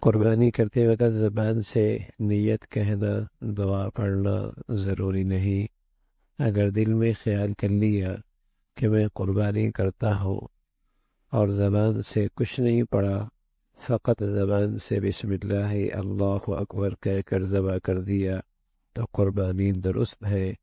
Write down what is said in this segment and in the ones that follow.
قربانی کرتے وقت زبان سے نیت کہنا، دعا پڑھنا ضروری نہیں۔ اگر دل میں خیال کر لیا کہ میں قربانی کرتا ہوں اور زبان سے کچھ نہیں پڑا، فقط زبان سے بسم اللہ اللہ اکبر کہہ کر ذبح کر دیا تو قربانی درست ہے۔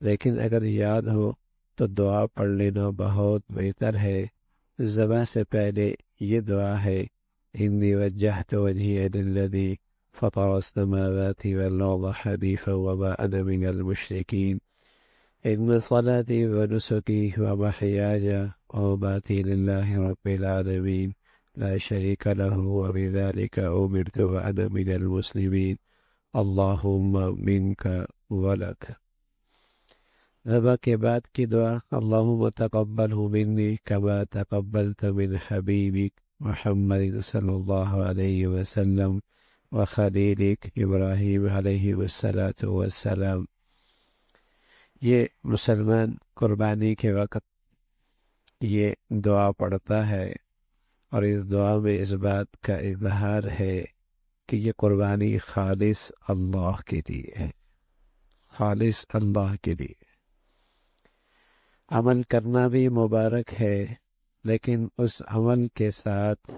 لیکن اگر یاد ہو تو دعا پڑھ لینا بہت بہتر ہے۔ ذبح سے پہلے یہ دعا ہے: انی وجہت وجہی للذی فطر السماوات والارض حنیفا وما انا من المشرکین ان صلاتی ونسکی ومحیاي ومماتی للہ رب العالمین لا شریک لہ وبذلک امرت وانا من المسلمین اللہم منک ولک۔ ذبح کے بعد کی دعا: اللہم تقبلہ منی کما تقبلت من حبیبک محمد صلی اللہ علیہ وسلم وخلیلک ابراہیم علیہ السلام۔ یہ مسلمان قربانی کے وقت یہ دعا پڑھتا ہے، اور اس دعا میں اس بات کا اظہار ہے کہ یہ قربانی خالص اللہ کے لیے ہے، خالص اللہ کے لیے۔ عمل کرنا بھی مبارک ہے، لیکن اس عمل کے ساتھ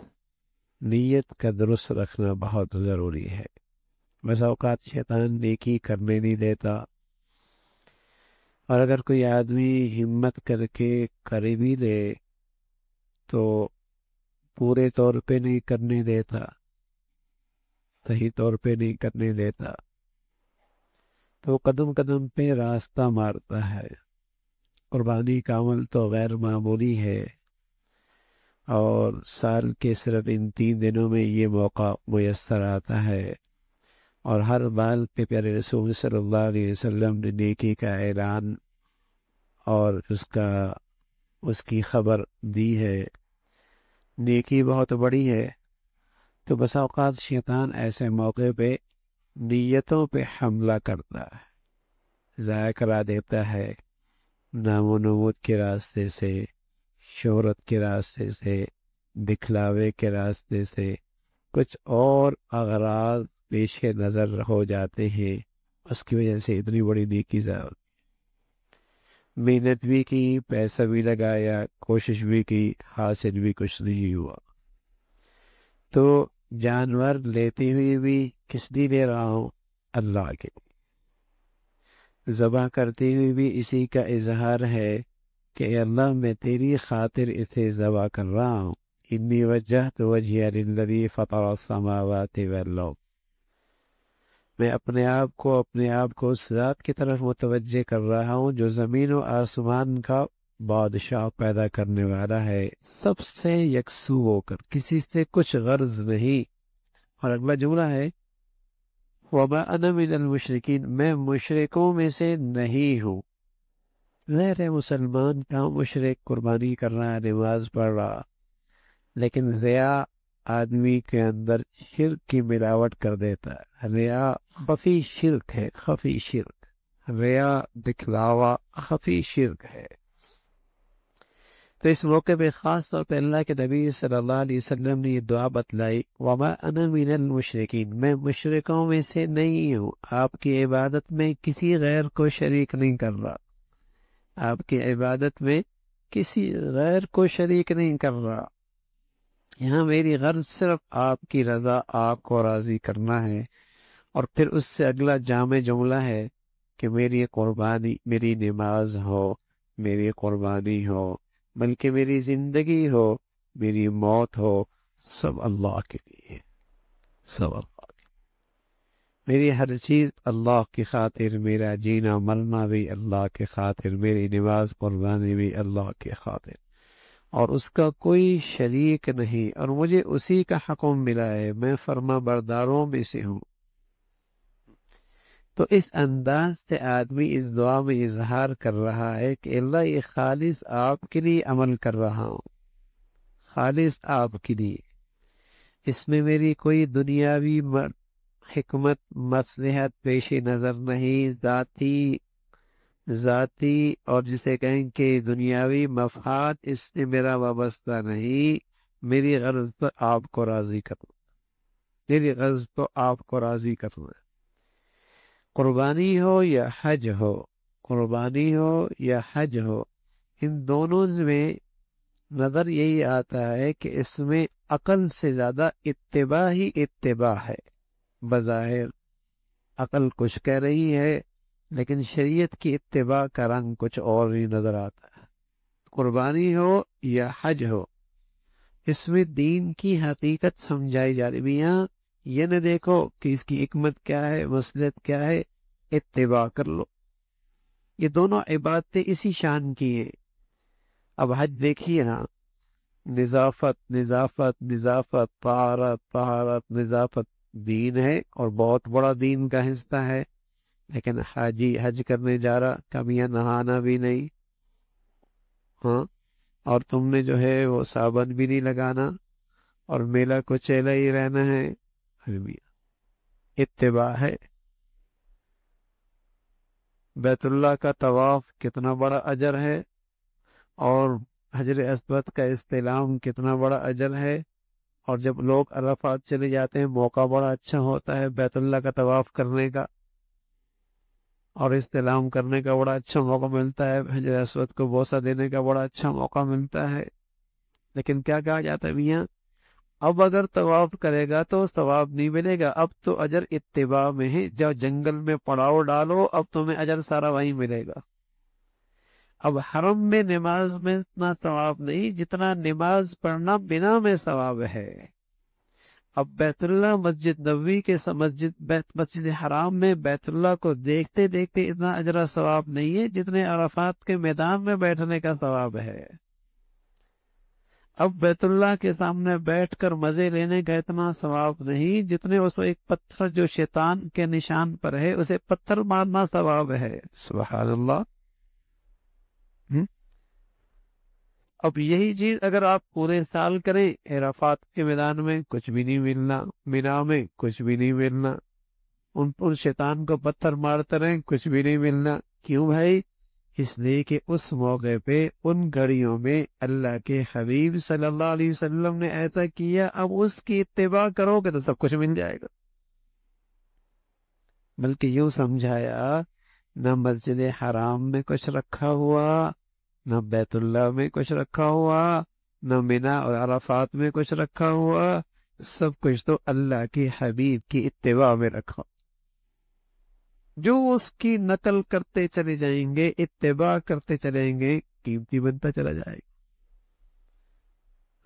نیت کا درست رکھنا بہت ضروری ہے۔ بس اوقات شیطان نیکی کرنے نہیں دیتا، اور اگر کوئی آدمی ہمت کر کے کر بھی لے تو پورے طور پہ نہیں کرنے دیتا، صحیح طور پہ نہیں کرنے دیتا، تو قدم قدم پہ راستہ مارتا ہے۔ قربانی کا عمل تو غیر معمولی ہے، اور سال کے صرف ان 3 دنوں میں یہ موقع میسر آتا ہے، اور ہر بال پہ پیارے رسول صلی اللہ علیہ وسلم نے نیکی کا اعلان اور اس کی خبر دی ہے۔ نیکی بہت بڑی ہے، تو بسا اوقات شیطان ایسے موقع پہ نیتوں پہ حملہ کرتا ہے، ضائع کرا دیتا ہے، نام و نمود کے راستے سے، شہرت کے راستے سے، دکھلاوے کے راستے سے، کچھ اور اغراض پیش نظر ہو جاتے ہیں، اس کی وجہ سے اتنی بڑی نیکی ضائع ہوتی۔ محنت بھی کی، پیسہ بھی لگایا، کوشش بھی کی، حاصل بھی کچھ نہیں ہوا۔ تو جانور لیتے ہوئے بھی کس لیے لے رہا ہوں؟ اللہ کے لیے۔ ذبح کرتے ہوئے بھی اسی کا اظہار ہے کہ اے اللہ میں تیری خاطر اسے ذبح کر رہا ہوں۔ انی وجہت وجہی للذی فطر السماوات والارض، میں اپنے آپ کو اس ذات کی طرف متوجہ کر رہا ہوں جو زمین و آسمان کا بادشاہ پیدا کرنے والا ہے، سب سے یکسو ہو کر، کسی سے کچھ غرض نہیں۔ اور اگلا جملہ ہے وَمَا أَنَا مِنَ الْمُشْرِكِينَ، میں مشرکوں میں سے نہیں ہوں۔ غیر مسلمان کا مشرک قربانی کر رہا ہے، نماز پڑھ رہا، لیکن ریا آدمی کے اندر شرک کی ملاوٹ کر دیتا ہے۔ ریا خفی شرک ہے، خفی شرک، ریا دکھلاوا خفی شرک ہے۔ تو اس موقع پہ خاص طور پہ اللہ کے نبی صلی اللہ علیہ وسلم نے یہ دعا بتلائی: وَمَا أَنَا مِنَ الْمُشْرِكِينَ، میں مشرکوں میں سے نہیں ہوں، آپ کی عبادت میں کسی غیر کو شریک نہیں کر رہا، آپ کی عبادت میں کسی غیر کو شریک نہیں کر رہا، یہاں میری غرض صرف آپ کی رضا، آپ کو راضی کرنا ہے۔ اور پھر اس سے اگلا جامع جملہ ہے کہ میری قربانی، میری نماز ہو، میری قربانی ہو، بلکہ میری زندگی ہو، میری موت ہو، سب اللہ کے لیے، سب اللہ کے لیے۔ میری ہر چیز اللہ کی خاطر، میرا جینا مرنا بھی اللہ کے خاطر، میری نماز قربانی بھی اللہ کے خاطر، اور اس کا کوئی شریک نہیں، اور مجھے اسی کا حکم ملا ہے، میں فرما برداروں میں سے ہوں۔ تو اس انداز سے آدمی اس دعا میں اظہار کر رہا ہے کہ اللہ یہ خالص آپ کے لیے عمل کر رہا ہوں، خالص آپ کے لیے، اس میں میری کوئی دنیاوی حکمت مصلحت پیش نظر نہیں، ذاتی اور جسے کہیں کہ دنیاوی مفاد اس سے میرا وابستہ نہیں، میری غرض پر آپ کو راضی کروں۔ دل غرض تو آپ کو راضی کرنا ہے. قربانی ہو یا حج ہو، قربانی ہو یا حج ہو، ان دونوں میں نظر یہی آتا ہے کہ اس میں عقل سے زیادہ اتباع ہی اتباع ہے. بظاہر عقل کچھ کہہ رہی ہے لیکن شریعت کی اتباع کا رنگ کچھ اور ہی نظر آتا ہے. قربانی ہو یا حج ہو، اس میں دین کی حقیقت سمجھائی جا رہی. میاں یہ نہ دیکھو کہ اس کی حکمت کیا ہے، مصلحت کیا ہے، اتباع کر لو. یہ دونوں عبادتیں اسی شان کی ہیں. اب حج دیکھیے نا، نظافت نظافت نظافت، طہارت طہارت، نظافت دین ہے اور بہت بڑا دین کا حصہ ہے. لیکن حاجی حج کرنے جا رہا، کبھی نہانا بھی نہیں، ہاں، اور تم نے جو ہے وہ صابن بھی نہیں لگانا اور میلہ کو چیلا ہی رہنا ہے. اتباع ہے. بیت اللہ کا طواف کتنا بڑا اجر ہے، اور حجر اسود کا استلام کتنا بڑا اجر ہے. اور جب لوگ عرفات چلے جاتے ہیں، موقع بڑا اچھا ہوتا ہے بیت اللہ کا طواف کرنے کا اور استلام کرنے کا بڑا اچھا موقع ملتا ہے. حجر اسود کو بوسہ دینے کا بڑا اچھا موقع ملتا ہے. لیکن کیا کہا جاتا ہے میاں، اب اگر طواف کرے گا تو ثواب نہیں ملے گا، اب تو اجر اتباع میں ہے. جب جنگل میں پڑاؤ ڈالو، اب تمہیں اجر سارا وہیں ملے گا. اب حرم میں نماز میں اتنا ثواب نہیں جتنا نماز پڑھنا بنا میں ثواب ہے. اب بیت اللہ مسجد نبوی کے مسجد حرام میں بیت اللہ کو دیکھتے دیکھتے اتنا اجر و ثواب نہیں ہے جتنے عرفات کے میدان میں بیٹھنے کا ثواب ہے. اب بیت اللہ کے سامنے بیٹھ کر مزے لینے کا اتنا ثواب نہیں جتنے اس ایک پتھر جو شیطان کے نشان پر ہے اسے پتھر مارنا ثواب ہے. سبحان اللہ. اب یہی چیز اگر آپ پورے سال کریں، عرفات کے میدان میں کچھ بھی نہیں ملنا، مینا میں کچھ بھی نہیں ملنا، ان شیطان کو پتھر مارتے رہیں، کچھ بھی نہیں ملنا. کیوں بھائی؟ اس لیے کہ اس موقع پہ ان گھڑیوں میں اللہ کے حبیب صلی اللہ علیہ وسلم نے ایسا کیا، اب اس کی اتباع کرو گے تو سب کچھ مل جائے گا. بلکہ یوں سمجھایا، نہ مسجد حرام میں کچھ رکھا ہوا، نہ بیت اللہ میں کچھ رکھا ہوا، نہ مینا اور عرفات میں کچھ رکھا ہوا، سب کچھ تو اللہ کے حبیب کی اتباع میں رکھا. جو اس کی نقل کرتے چلے جائیں گے، اتباع کرتے چلیں گے، قیمتی بنتا چلا جائے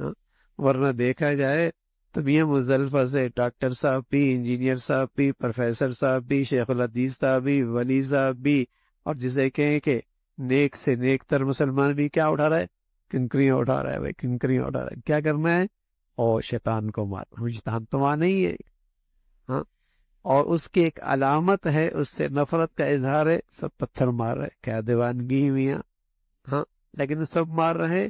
گا. ورنہ دیکھا جائے تو میاں مزدلفہ سے ڈاکٹر صاحب بھی، انجینئر صاحب بھی، پروفیسر صاحب بھی، شیخ الحدیث صاحب بھی، ولی صاحب بھی، اور جسے کہیں کہ نیک سے نیک تر مسلمان بھی کیا اٹھا رہا ہے؟ کنکریاں اٹھا رہا ہے. بھائی کنکریاں اٹھا رہا ہے، کیا کرنا ہے؟ اور شیطان کو مارنا. شیطان تو وہاں نہیں ہے، ہاں، اور اس کی ایک علامت ہے، اس سے نفرت کا اظہار ہے. سب پتھر مار رہے، کیا دیوانگی ہوئی ہیں، ہاں، لیکن سب مار رہے.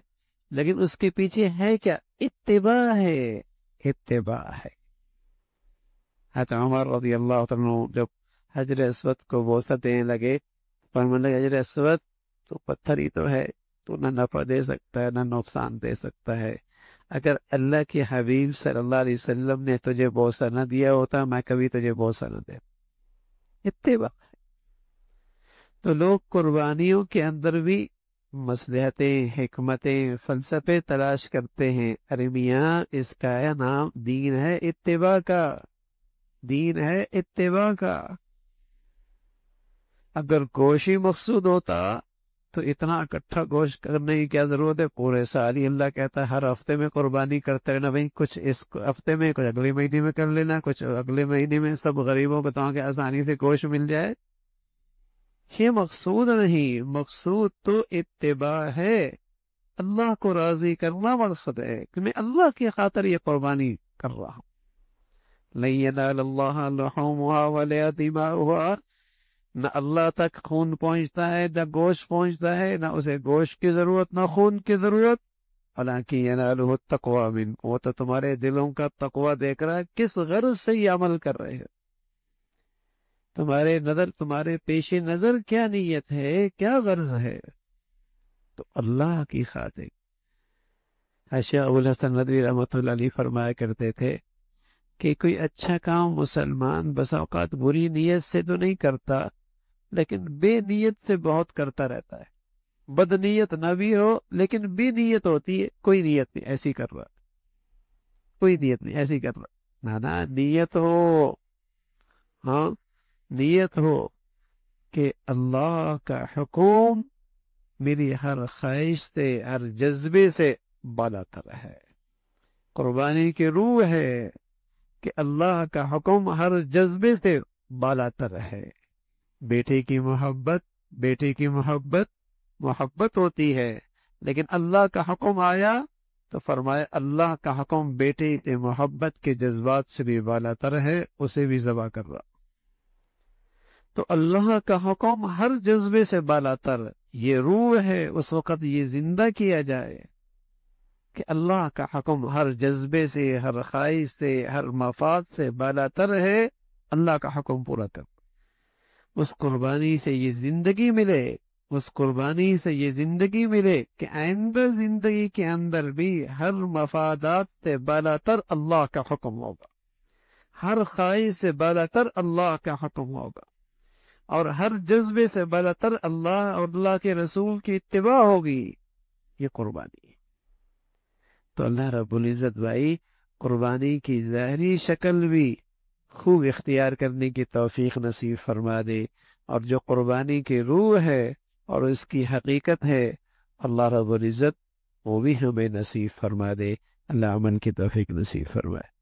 لیکن اس کے پیچھے ہے کیا؟ اتباع ہے، اتباع ہے. حضرت عمر رضی اللہ عنہ جب حجر اسود کو بوسہ دینے لگے، فرمانے لگے حجر اسود تو پتھر ہی تو ہے، تو نہ نفع دے سکتا ہے نہ نقصان دے سکتا ہے. اگر اللہ کے حبیب صلی اللہ علیہ وسلم نے تجھے بوسہ نہ دیا ہوتا، میں کبھی تجھے بوسہ نہ دے. اتباع ہے. تو لوگ قربانیوں کے اندر بھی مصلحتیں، حکمتیں، فلسفے تلاش کرتے ہیں. ارے میاں اس کا نام دین ہے، اتباع کا. دین ہے اتباع کا. اگر گوشت ہی مقصود ہوتا تو اتنا اکٹھا گوشت کرنے کی کیا ضرورت ہے؟ پورے سال ہی اللہ کہتا ہے ہر ہفتے میں قربانی کرتے رہنا. بھائی کچھ اس ہفتے میں، کچھ اگلے مہینے میں کر لینا، کچھ اگلے مہینے میں، سب غریبوں کو تاکہ آسانی سے گوشت مل جائے. یہ مقصود نہیں، مقصود تو اتباع ہے. اللہ کو راضی کرنا مقصد ہے کہ میں اللہ کی خاطر یہ قربانی کر رہا ہوں. لَن يَنَالَ اللَّهَ لُحُومُهَا وَلَا دِمَاؤُهَا. نہ اللہ تک خون پہنچتا ہے، نہ گوشت پہنچتا ہے، نہ اسے گوشت کی ضرورت نہ خون کی ضرورت. حالانکہ يَنَالُهُ التَّقْوَى مِنكُمْ، وہ تو تمہارے دلوں کا تقوی دیکھ رہا ہے، کس غرض سے یہ عمل کر رہے ہیں. تمہارے پیش نظر کیا نیت ہے، کیا غرض ہے؟ تو اللہ کی خاطر. شیخ ابو الحسن ندوی رحمۃ اللہ علیہ فرمایا کرتے تھے کہ کوئی اچھا کام مسلمان بسا اوقات بری نیت سے تو نہیں کرتا، لیکن بے نیت سے بہت کرتا رہتا ہے۔ بد نیت نہ بھی ہو لیکن بے نیت ہوتی ہے، کوئی نیت نہیں ایسی کر رہا، کوئی نیت نہیں ایسی کر رہا، نہ نیت ہو، ہاں نیت ہو کہ اللہ کا حکم میری ہر خواہش سے، ہر جذبے سے بالا تر ہے۔ قربانی کی روح ہے کہ اللہ کا حکم ہر جذبے سے بالا تر ہے۔ بیٹے کی محبت، بیٹے کی محبت محبت ہوتی ہے، لیکن اللہ کا حکم آیا تو فرمایا اللہ کا حکم بیٹے کے محبت کے جذبات سے بھی بالا تر ہے، اسے بھی ذبح کر رہا۔ تو اللہ کا حکم ہر جذبے سے بالا تر، یہ روح ہے، اس وقت یہ زندہ کیا جائے کہ اللہ کا حکم ہر جذبے سے، ہر خواہش سے، ہر مفاد سے بالا تر ہے، اللہ کا حکم پورا کر۔ اس قربانی سے یہ زندگی ملے، اس قربانی سے یہ زندگی ملے کہ آئندہ زندگی کے اندر بھی ہر مفادات سے بالا تر اللہ کا حکم ہوگا، ہر خواہش سے بالا تر اللہ کا حکم ہوگا، اور ہر جذبے سے بالا تر اللہ اور اللہ کے رسول کی اتباع ہوگی۔ یہ قربانی ہے۔ تو اللہ رب العزت بھائی قربانی کی ظاہری شکل بھی خوب اختیار کرنے کی توفیق نصیب فرما دے، اور جو قربانی کی روح ہے اور اس کی حقیقت ہے اللہ رب العزت وہ بھی ہمیں نصیب فرما دے۔ اللہ عمل کی توفیق نصیب فرمائے۔